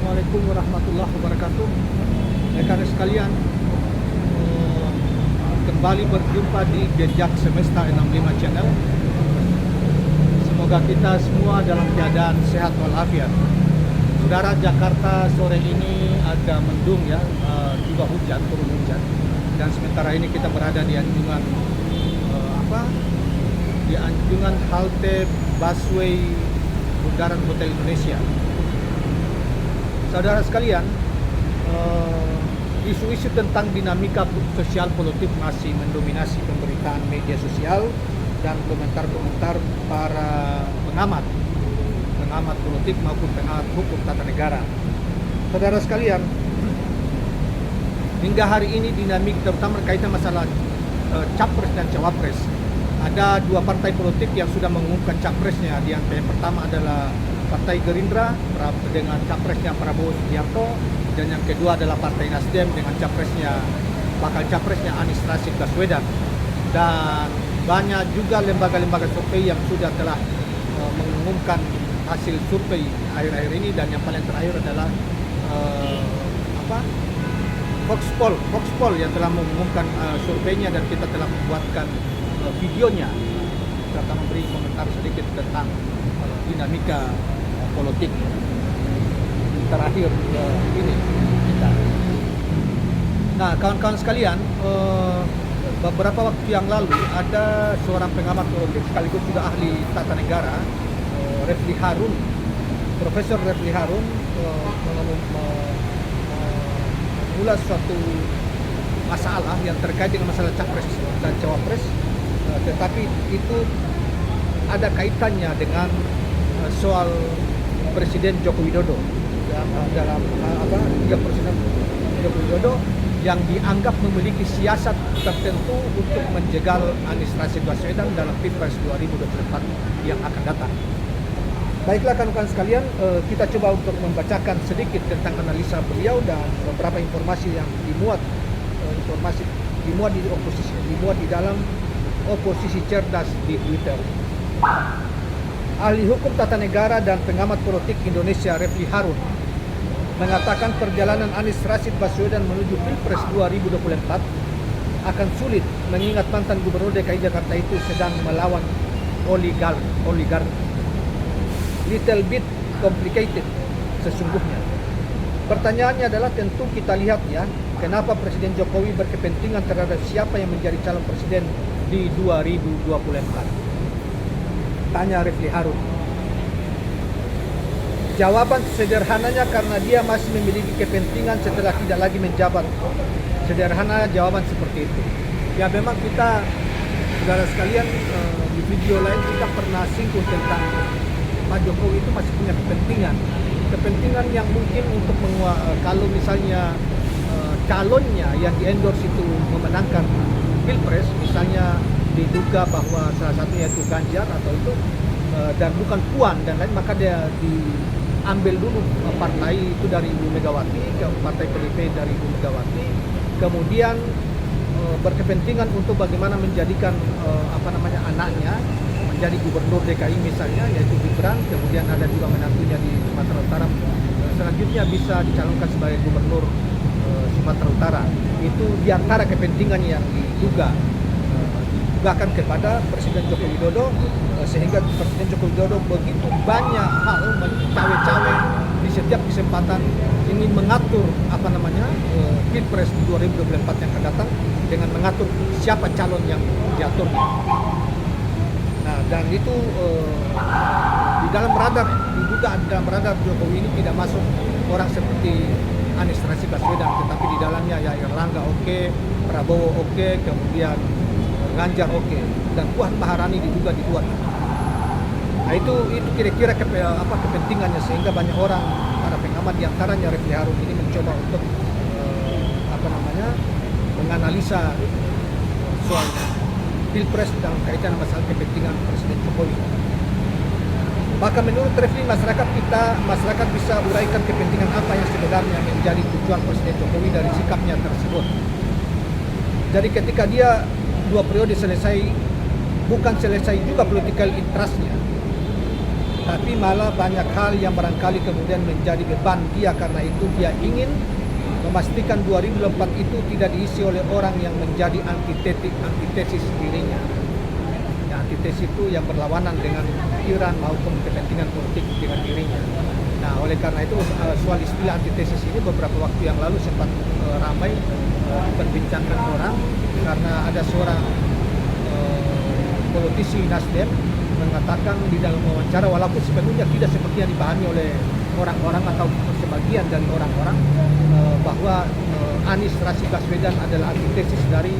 Assalamualaikum warahmatullahi wabarakatuh. Rekan sekalian, kembali berjumpa di Jejak Semesta 65 Channel. Semoga kita semua dalam keadaan sehat walafiat. Saudara, Jakarta sore ini agak mendung ya, juga turun hujan. Dan sementara ini kita berada di anjungan di anjungan halte busway Bundaran Hotel Indonesia. Saudara sekalian, isu-isu tentang dinamika sosial politik masih mendominasi pemberitaan media sosial dan komentar-komentar para pengamat politik maupun pengamat hukum tata negara. Saudara sekalian, hingga hari ini dinamik terutama berkaitan masalah capres dan cawapres. Ada dua partai politik yang sudah mengumumkan capresnya. Yang pertama adalah Partai Gerindra dengan capresnya Prabowo Subianto, dan yang kedua adalah Partai Nasdem dengan bakal capresnya Anies Rashid Baswedan. Dan banyak juga lembaga-lembaga survei yang sudah telah mengumumkan hasil survei akhir-akhir ini, dan yang paling terakhir adalah Voxpol yang telah mengumumkan surveinya, dan kita telah membuatkan videonya serta memberi komentar sedikit tentang dinamika politik terakhir ini kita. Nah, kawan-kawan sekalian, beberapa waktu yang lalu ada seorang pengamat politik sekaligus juga ahli tata negara, Profesor Refli Harun mengulas suatu masalah yang terkait dengan masalah capres dan cawapres, tetapi itu ada kaitannya dengan soal Presiden Joko Widodo dalam Presiden Joko Widodo yang dianggap memiliki siasat tertentu untuk menjegal Anies Rashid Baswedan dalam Pilpres 2024 yang akan datang. Baiklah kawan-kawan sekalian, kita coba untuk membacakan sedikit tentang analisa beliau dan beberapa informasi yang dimuat di dalam Oposisi Cerdas di Twitter. Ahli hukum tata negara dan pengamat politik Indonesia Refli Harun mengatakan perjalanan Anies Rashid Baswedan menuju Pilpres 2024 akan sulit mengingat mantan Gubernur DKI Jakarta itu sedang melawan oligarki. Little bit complicated sesungguhnya. Pertanyaannya adalah tentu kita lihat ya, kenapa Presiden Jokowi berkepentingan terhadap siapa yang menjadi calon presiden di 2024? Tanya Refli Harun. Jawaban sederhananya karena dia masih memiliki kepentingan setelah tidak lagi menjabat. Sederhana jawaban seperti itu. Ya memang kita, saudara sekalian, di video lain kita pernah singgung tentang Pak Jokowi itu masih punya kepentingan yang mungkin untuk kalau misalnya calonnya yang di-endorse itu memenangkan Pilpres, misalnya diduga bahwa salah satunya itu Ganjar atau itu dan bukan Puan dan lain, maka dia diambil dulu partai itu dari Ibu Megawati, ke partai PDIP dari Ibu Megawati, kemudian berkepentingan untuk bagaimana menjadikan anaknya menjadi gubernur DKI misalnya, yaitu Gibran, kemudian ada juga menantunya di Sumatera Utara, selanjutnya bisa dicalonkan sebagai gubernur Sumatera Utara. Itu diantara kepentingan yang ditugakan kepada Presiden Joko Widodo, sehingga Presiden Joko Widodo begitu banyak hal cawe-cawe di setiap kesempatan ingin mengatur Pilpres 2024 yang akan datang dengan mengatur siapa calon yang diaturnya. Nah, dan itu diduga dalam radar Jokowi ini tidak masuk orang seperti Anies Rashid Baswedan, tetapi di dalamnya ya Erlangga oke, Prabowo oke, kemudian Ganjar oke, dan Puan Maharani diduga dibuat. Nah, itu kira-kira kepentingannya, sehingga banyak orang, para pengamat diantaranya Refli Harun ini mencoba untuk menganalisa soal Pilpres dalam kaitan masalah kepentingan Presiden Jokowi. Maka menurut Refli, masyarakat bisa uraikan kepentingan apa yang sebenarnya menjadi tujuan Presiden Jokowi dari sikapnya tersebut. Jadi ketika dia 2 periode selesai, bukan selesai juga political interest-nya. tapi malah banyak hal yang barangkali kemudian menjadi beban dia, karena itu dia ingin memastikan 2024 itu tidak diisi oleh orang yang menjadi antitesis dirinya. Ya, antitesis itu yang berlawanan dengan pikiran maupun kepentingan politik dengan dirinya. Nah, oleh karena itu soal istilah antitesis ini beberapa waktu yang lalu sempat ramai diperbincangkan orang, karena ada seorang politisi Nasdem mengatakan di dalam wawancara, walaupun sepenuhnya tidak seperti yang dipahami oleh orang-orang atau sebagian dari orang-orang, bahwa Anies Rashid Baswedan adalah antitesis dari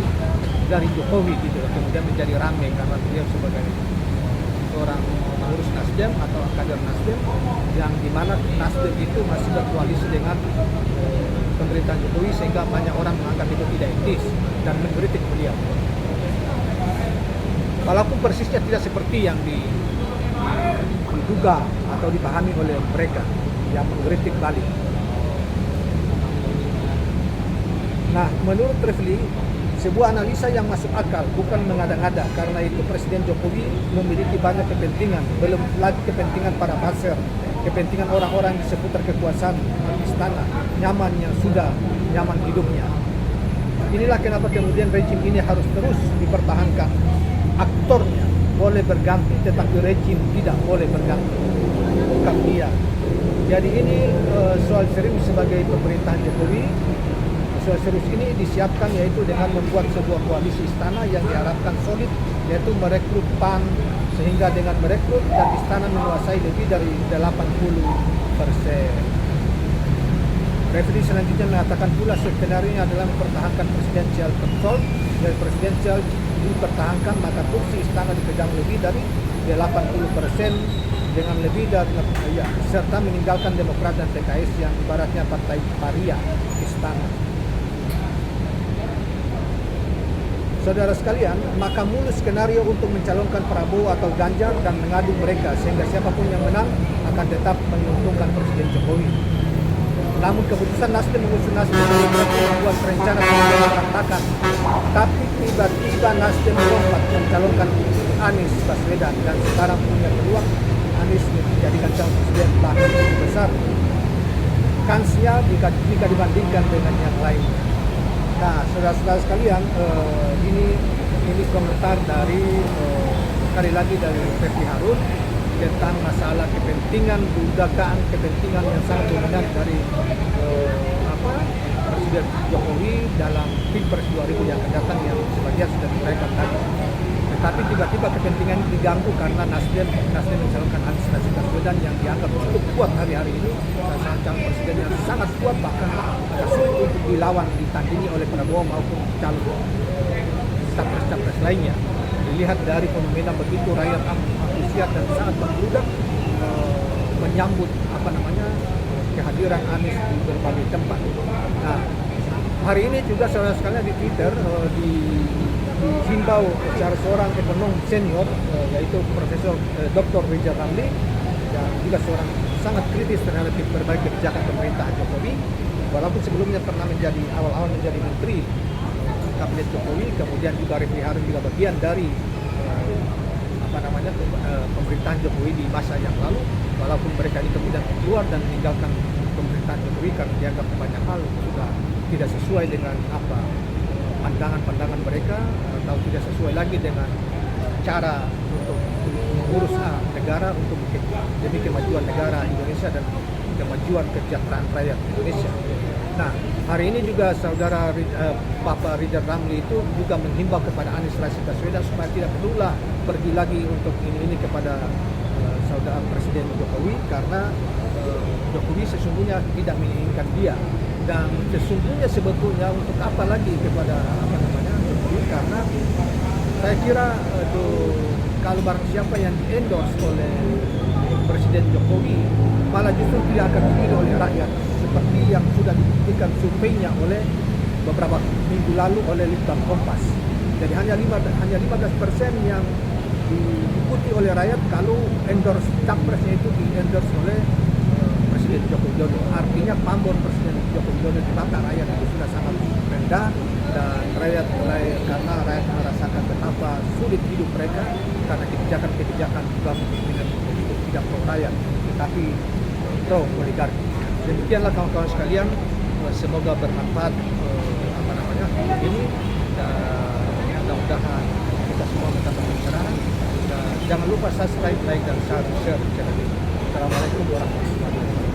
Jokowi gitu. Kemudian menjadi ramai karena beliau sebagai seorang pengurus Nasdem atau kader Nasdem, yang dimana Nasdem itu masih berkoalisi dengan pemerintahan Jokowi, sehingga banyak orang menganggap itu tidak etis dan mengkritik beliau. Walaupun persisnya tidak seperti yang diduga atau dipahami oleh mereka yang mengkritik balik. Nah, menurut Refli, sebuah analisa yang masuk akal, bukan mengada-ngada, karena itu Presiden Jokowi memiliki banyak kepentingan, belum lagi kepentingan para buzzer, kepentingan orang-orang di seputar kekuasaan istana, nyaman yang sudah nyaman hidupnya. Inilah kenapa kemudian rejim ini harus terus dipertahankan. Aktornya boleh berganti, tetapi rejim tidak boleh berganti. Bukan dia. Jadi ini soal serius sebagai pemerintahan Jokowi. Soal serius ini disiapkan yaitu dengan membuat sebuah koalisi istana yang diharapkan solid, yaitu merekrut PAN, sehingga dengan merekrut dan istana menguasai lebih dari 80%. Refli selanjutnya mengatakan pula skenario adalah mempertahankan presidensial control, dan presidensial dipertahankan, maka kursi istana dipegang lebih dari 80% dengan lebih dari serta meninggalkan Demokrat dan PKS yang ibaratnya partai paria istana. Saudara sekalian, maka mulus skenario untuk mencalonkan Prabowo atau Ganjar dan mengadu mereka, sehingga siapapun yang menang akan tetap menguntungkan Presiden Jokowi. Namun keputusan Nasdem mengusung Nasdem membuat rencana berantakan. Tapi tiba-tiba Nasdem melompat mencalonkan Anies Baswedan, dan sekarang punya peluang Anies menjadikan calon presiden bahkan lebih besar kansnya jika dibandingkan dengan yang lain. Nah, saudara-saudara sekalian, ini komentar dari sekali lagi dari Refli Harun tentang masalah kepentingan, dugaan kepentingan yang sangat dominan dari Presiden Jokowi dalam Pilpres 2000 yang akan datang, yang sebagian sudah diuraikan tadi. Tetapi tiba-tiba kepentingan ini diganggu karena Nasdem mencalonkan Anies Rashid Baswedan yang dianggap cukup kuat hari-hari ini, dan calon presiden yang sangat kuat, bahkan agak sulit untuk dilawan, ditandingi oleh Prabowo maupun calon capres-capres lainnya. Dilihat dari fenomena begitu rakyat antusias dan sangat membludak menyambut kehadiran Anies di berbagai tempat. Nah, hari ini juga saudara sekalian di Twitter dihimbau secara seorang ekonom senior, yaitu Profesor Dr. Rijal Ramli, yang juga seorang sangat kritis terhadap berbagai kebijakan pemerintahan Jokowi, walaupun sebelumnya pernah awal-awal menjadi menteri kabinet Jokowi, kemudian juga Refli Harun juga bagian dari pemerintahan Jokowi di masa yang lalu, walaupun mereka ini kemudian keluar dan meninggalkan pemerintahan Jokowi karena dianggap banyak hal sudah tidak sesuai dengan pandangan mereka, atau tidak sesuai lagi dengan cara untuk mengurus negara untuk demi kemajuan negara Indonesia dan kemajuan kesejahteraan rakyat Indonesia. Nah, hari ini juga saudara Bapak Rijal Ramli itu juga menghimbau kepada Anies Rashid Baswedan supaya tidak perlulah pergi lagi untuk ini kepada saudara Presiden Jokowi, karena Jokowi sesungguhnya tidak menginginkan dia, dan sesungguhnya sebetulnya untuk apa lagi kepada Jokowi, karena saya kira kalau barang siapa yang di-endorse oleh Presiden Jokowi malah justru tidak akan dipilih oleh rakyat, seperti yang sudah dibuktikan surveinya oleh beberapa minggu lalu oleh Litbang Kompas. Jadi hanya 15% yang diikuti oleh rakyat kalau endorse capresnya itu di-endorse oleh Presiden Joko Widodo. Artinya pamor Presiden Joko Widodo di mata rakyat itu sudah sangat rendah, dan rakyat karena rakyat merasakan betapa sulit hidup mereka karena kebijakan-kebijakan juga dengan politik tidak pro rakyat, tetapi pro oligarki. Demikianlah kawan-kawan sekalian, semoga bermanfaat ini, dan mudah-mudahan kita semua mendapat pencerahan. Dan jangan lupa subscribe, like, dan share channel ini. Assalamualaikum warahmatullahi wabarakatuh.